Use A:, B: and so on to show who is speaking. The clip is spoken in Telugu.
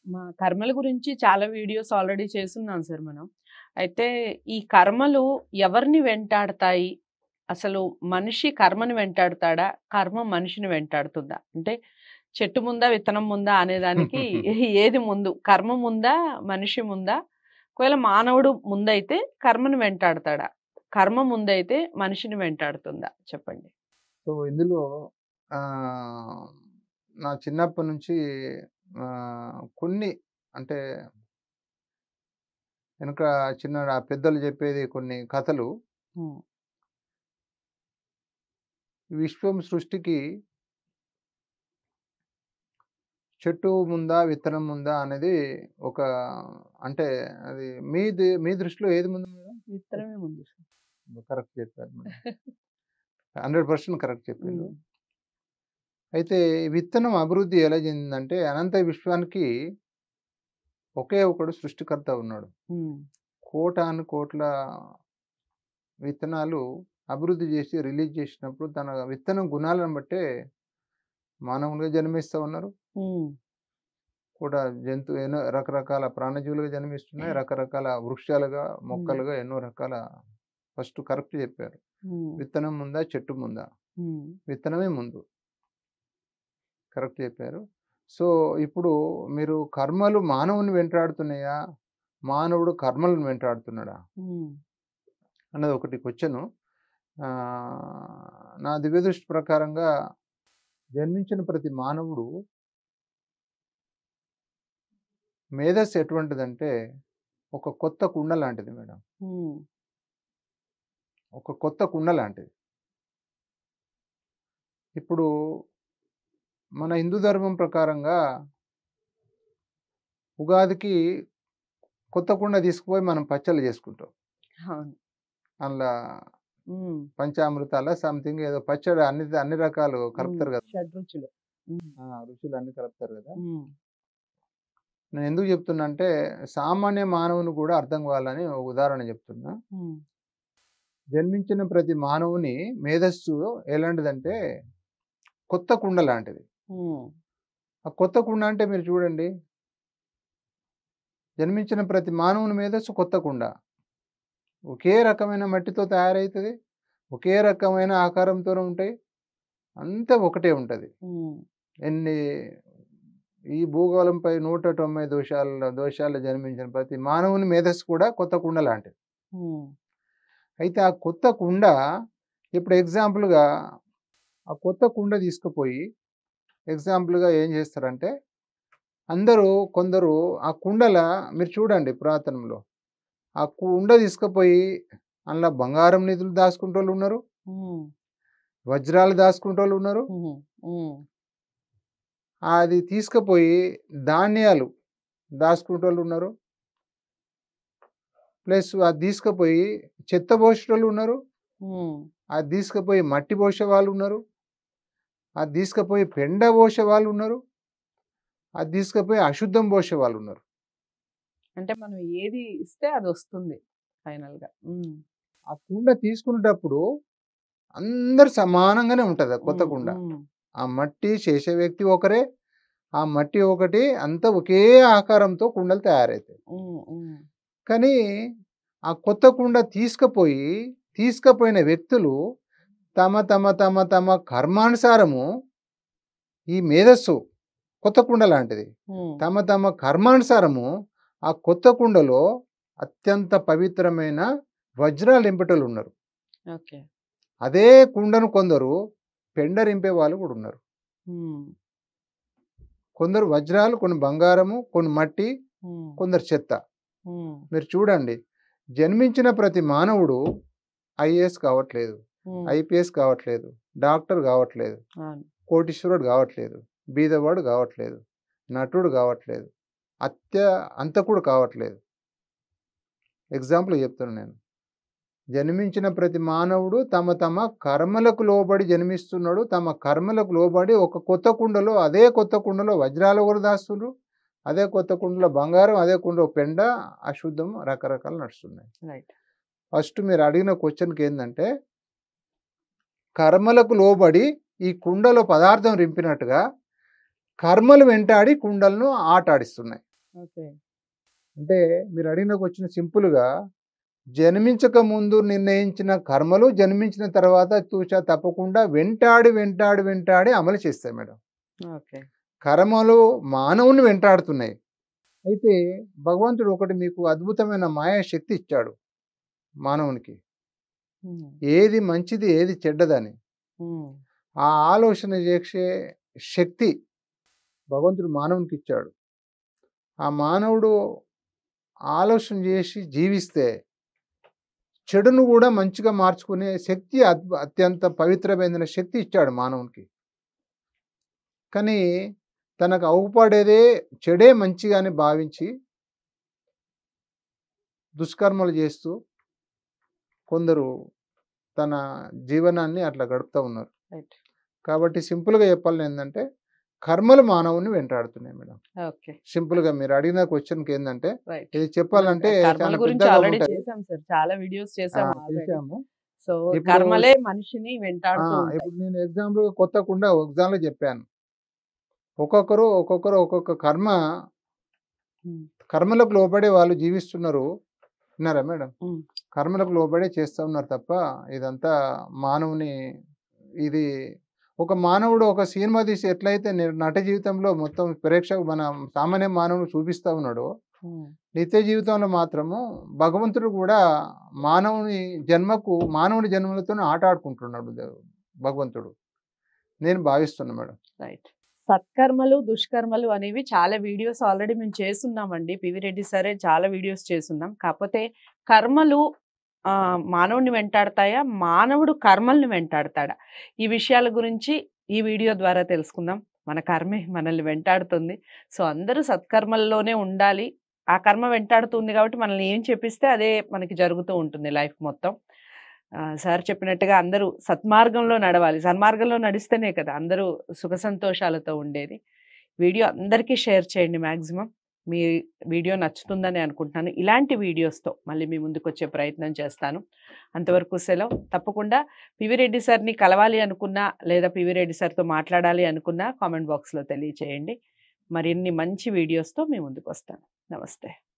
A: మా కర్మల గురించి చాలా వీడియోస్ ఆల్రెడీ చేసున్నాం సార్ మనం. అయితే ఈ కర్మలు ఎవరిని వెంటాడతాయి? అసలు మనిషి కర్మని వెంటాడతాడా? కర్మ మనిషిని వెంటాడుతుందా? అంటే చెట్టు ముందా? విత్తనం ముందా? అనేదానికి ఏది ముందు? కర్మ ముందా? మనిషి ముందా? ఒకవేళ మానవుడు ముందైతే కర్మని వెంటాడతాడా? కర్మ ముందైతే మనిషిని వెంటాడుతుందా? చెప్పండి.
B: సో, ఇందులో ఆహ్, నా చిన్నప్పటి నుంచి కొన్ని అంటే వెనక చిన్న పెద్దలు చెప్పేది కొన్ని కథలు.
A: హ్మ్.
B: విశ్వం సృష్టికి చెట్టు ముందా? విత్తనం ముందా? అనేది ఒక అంటే అది మీ దృష్టిలో ఏది ముందు మేడం?
A: విత్తనమే ముందు సార్.
B: కరెక్ట్ చెప్పారు మేడం. 100% కరెక్ట్ చెప్పారు.
A: హ్మ్.
B: అయితే ఈ విత్తనం అభివృద్ధి ఎలా చెందిందంటే అనంత విశ్వానికి ఒకే ఒకడు సృష్టికర్త ఉన్నాడు.
A: హ్మ్.
B: కోటాను కోట్ల విత్తనాలు అభివృద్ధి చేసి రిలీజ్ చేసినప్పుడు తన విత్తనం గుణాలను బట్టే మానవులుగా జన్మిస్తా ఉన్నారు.
A: హ్మ్.
B: కూడా ఎన్నో రకరకాల ప్రాణజీవులుగా జన్మిస్తున్నాయి. రకరకాల వృక్షాలుగా,
A: హ్మ్.
B: మొక్కలుగా ఎన్నో రకాల ఫస్ట్ కరెక్ట్ చెప్పారు.
A: హ్మ్.
B: విత్తనం ముందా? చెట్టు ముందా?
A: హ్మ్.
B: విత్తనమే ముందు. కరెక్ట్ చెప్పారు. సో, ఇప్పుడు మీరు కర్మలు మానవుని వెంటాడుతున్నాయా? మానవుడు కర్మలను వెంటాడుతున్నాడా?
A: హ్మ్.
B: అన్నది ఒకటి క్వెషను. నా దివ్య దృష్టి ప్రకారంగా జన్మించిన ప్రతి మానవుడు మేధస్సు ఎటువంటిదంటే ఒక కొత్త కుండ లాంటిది మేడం.
A: హ్మ్.
B: ఒక కొత్త కుండ లాంటిది. ఇప్పుడు మన హిందూ ధర్మం ప్రకారంగా ఉగాదికి కొత్త కుండ తీసుకుపోయి మనం పచ్చళ్ళు చేసుకుంటాం.
A: అవును.
B: అందులో
A: హ్మ్.
B: పంచామృతాల సంథింగ్ ఏదో పచ్చడి అన్ని రకాలు
A: హ్మ్.
B: కలుపుతారు కదా!
A: షడ్రుచులు. హ్మ్.
B: రుచులు అన్నీ కలుపుతారు కదా!
A: హ్మ్.
B: నేను ఎందుకు చెప్తున్నా అంటే సామాన్య మానవుని కూడా అర్థం కావాలని ఒక ఉదాహరణ చెప్తున్నా.
A: హ్మ్.
B: జన్మించిన ప్రతి మానవుని మేధస్సు ఎలాంటిదంటే కొత్త కుండ లాంటిది.
A: హ్మ్.
B: ఆ కొత్త కుండ అంటే మీరు చూడండి, జన్మించిన ప్రతి మానవుని మేధస్సు కొత్త కుండ. ఒకే రకమైన మట్టితో తయారైతది. ఒకే రకమైన ఆకారంతోనే ఉంటాయి. అంతా ఒకటే ఉంటది.
A: హ్మ్.
B: ఎన్ని ఈ భూగోళంపై 190 దోషాల్లో జన్మించిన ప్రతి మానవుని మేధస్సు కూడా కొత్త కుండ లాంటిది.
A: హ్మ్.
B: అయితే ఆ కొత్త కుండ ఇప్పుడు ఎగ్జాంపుల్‌గా ఆ కొత్త కుండ తీసుకుపోయి ఎగ్జాంపుల్‌గా ఏం చేస్తారంటే కొందరు ఆ కుండల మీరు చూడండి పురాతనంలో. ఆ కుండ తీసుకుపోయి అందులో బంగారం నిధులు దాసుకుంటోళ్ళున్నారు.
A: హ్మ్.
B: వజ్రాలు దాసుకుంటోళ్ళున్నారు.
A: హుహు. హ్మ్.
B: అది తీసుకుపోయి ధాన్యాలు దాసుకుంటోళ్ళున్నారు. ప్లస్ అది తీసుకుపోయి చెత్త పోసేటోళ్ళున్నారు.
A: హ్మ్.
B: అది తీసుకుపోయి మట్టి పోసే వాళ్ళున్నారు. అది తీసుకుపోయి పెండ పోసే వాళ్ళున్నారు. అది తీసుకుపోయి అశుద్ధం పోసే వాళ్ళున్నారు.
A: అంటే మనం ఏది ఇస్తే అదొస్తుంది ఫైనల్‌గా. హ్మ్.
B: ఆ కుండ తీసుకునేటప్పుడు అందరూ సమానంగానే ఉంటది ఆ కొత్త
A: హ్మ్.
B: కుండ.
A: హ్మ్.
B: ఆ మట్టి చేసే వ్యక్తి ఒకరే. ఆ మట్టి ఒకటి అంతా ఒకే ఆకారంతో కుండలు తయారైతాయి.
A: హ్మ్. హ్మ్.
B: కానీ ఆ కొత్త కుండ తీసుకపోయిన వ్యక్తులు తమ కర్మానుసారము ఈ మేధస్సు కొత్త కుండ లాంటిది.
A: హ్మ్.
B: తమ కర్మానుసారము ఆ కొత్త కుండలో అత్యంత పవిత్రమైన వజ్రాలు నింపేటోళ్ళున్నారు.
A: ఓకే.
B: అదే కుండను కొందరు పెండరింపే వాళ్ళు కూడా ఉన్నారు.
A: హ్మ్.
B: కొందరు వజ్రాలు, కొన్ని బంగారము, కొన్ని మట్టి,
A: హ్మ్.
B: కొందరు చెత్త.
A: హ్మ్.
B: మీరు చూడండి, జన్మించిన ప్రతి మానవుడు ఐఏఎస్ కావట్లేదు,
A: హ్మ్.
B: ఐపీఎస్ కావట్లేదు, డాక్టర్ కావట్లేదు,
A: అవును.
B: కోటీశ్వరుడు కావట్లేదు, బీదవాడు కావట్లేదు, నటుడు కావట్లేదు, అత్య అంతకుడు కావట్లేదు. ఎగ్జాంపుల్ చెప్తున్నా నేను. జన్మించిన ప్రతి మానవుడు తమ కర్మలకు లోబడి జన్మిస్తున్నాడు. తమ కర్మలకు లోబడి ఒక కొత్త కుండలో అదే కొత్త కుండలో వజ్రాలు కూడా దాస్తుండ్రు. అదే కొత్త కుండలో బంగారం, అదే కుండలో పెండ, అశుద్ధం రకరకాలు నడుస్తున్నాయి.
A: రైట్.
B: ఫస్ట్ మీరు అడిగిన క్వెషన్‌కి ఏందంటే, కర్మలకు లోబడి ఈ కుండలో పదార్థం రింపినట్టుగా కర్మలు వెంటాడి కుండలను ఆటాడిస్తున్నాయి.
A: ఓకే.
B: అంటే మీరు అడిగిన క్వశ్చన్ సింపుల్‌గా జన్మించక ముందు నిర్ణయించిన కర్మలు జన్మించిన తర్వాత తూచా తప్పకుండా వెంటాడి అమలు చేస్తాయి మేడం.
A: ఓకే.
B: కర్మలు మానవుని వెంటాడుతున్నాయి. అయితే భగవంతుడు ఒకటి మీకు అద్భుతమైన మాయా శక్తి ఇచ్చాడు మానవునికి.
A: హ్మ్.
B: ఏది మంచిది, ఏది చెడ్డదని.
A: హ్మ్.
B: ఆ ఆలోచన చేసే శక్తి భగవంతుడు మానవునికి ఇచ్చాడు. ఆ మానవుడు ఆలోచన చేసి జీవిస్తే చెడును కూడా మంచిగా మార్చుకునే శక్తి అత్యంత పవిత్రమైన శక్తి ఇచ్చాడు మానవునికి. కానీ తనకు అవుపడేదే చెడే మంచిగా అని భావించి దుష్కర్మలు చేస్తూ కొందరు తన జీవనాన్ని అట్లా గడుపుతూ ఉన్నారు.
A: రైట్.
B: కాబట్టి సింపుల్‌గా చెప్పాలంటే కర్మలు మానవుని వెంటాడుతున్నాయి మేడం.
A: ఓకే.
B: సింపుల్‌గా మీరు అడిగిన క్వెషన్‌కి ఏందంటే
A: రైట్.
B: ఇది చెప్పాలంటే
A: కర్మల
B: చాలా
A: గురించి
B: పెద్దగా
A: ఆల్రెడీ
B: ఉంటది.
A: చేసాం సార్. చాలా వీడియోస్ చేసాము ఆల్రెడీ.
B: చేసాము.
A: సో
B: ఇప్పుడు
A: కర్మలే మనిషిని వెంటాడుతూ ఉంటాయి.
B: ఇప్పుడు నేను ఎగ్జాంపుల్‌గా కొత్తకుండా ఎగ్జామ్‌లో చెప్పాను. ఒక్కొక్కరు ఒక్కొక్క
A: హ్మ్.
B: కర్మలకు లోబడే వాళ్ళు జీవిస్తున్నారు. విన్నారా మేడం?
A: హ్మ్.
B: కర్మలకు లోబడే చేస్తా ఉన్నారు తప్ప ఇదంతా మానవుని ఇది ఒక మానవుడు ఒక సినిమా తీసి ఎట్లయితే నట జీవితంలో మొత్తం మన సామాన్య మానవుడు చూపిస్తా ఉన్నాడో,
A: హ్మ్.
B: నిత్య జీవితంలో మాత్రము భగవంతుడు కూడా మానవుని జన్మలతోనే ఆట ఆడుకుంటున్నాడు భగవంతుడు. నేను భావిస్తున్నా మేడం.
A: రైట్. సత్కర్మలు, దుష్కర్మలు అనేవి చాలా వీడియోస్ ఆల్రెడీ మేము చేసున్నామండి. పివి రెడ్డి సరే చాలా వీడియోస్ చేసున్నాం. కాకపోతే కర్మలు మానవుడిని వెంటాడతాయా? మానవుడు కర్మల్ని వెంటాడతాడా? ఈ విషయాల గురించి ఈ వీడియో ద్వారా తెలుసుకుందాం. మన కర్మే మనల్ని వెంటాడుతుంది. సో అందరూ సత్కర్మల్లోనే ఉండాలి. ఆ కర్మ వెంటాడుతుంది కాబట్టి మనల్ని ఏం చెప్పిస్తే అదే మనకి జరుగుతూ ఉంటుంది లైఫ్ మొత్తం. సార్ చెప్పినట్టుగా అందరూ సన్మార్గంలో నడవాలి. సన్మార్గంలో నడిస్తేనే కదా అందరూ సుఖ సంతోషాలతో ఉండేది. వీడియో అందరికీ షేర్ చేయండి మ్యాక్సిమం. మీ వీడియో నచ్చుతుందని అనుకుంటున్నాను. ఇలాంటి వీడియోస్‌తో మళ్ళీ మీ ముందుకొచ్చే ప్రయత్నం చేస్తాను. అంతవరకు సెలవు. తప్పకుండా పివి రెడ్డి సార్‌ని కలవాలి అనుకున్నా, లేదా పివి రెడ్డి సార్‌తో మాట్లాడాలి అనుకున్నా కామెంట్ బాక్స్‌లో తెలియచేయండి. మరిన్ని మంచి వీడియోస్‌తో మీ ముందుకొస్తాను. నమస్తే.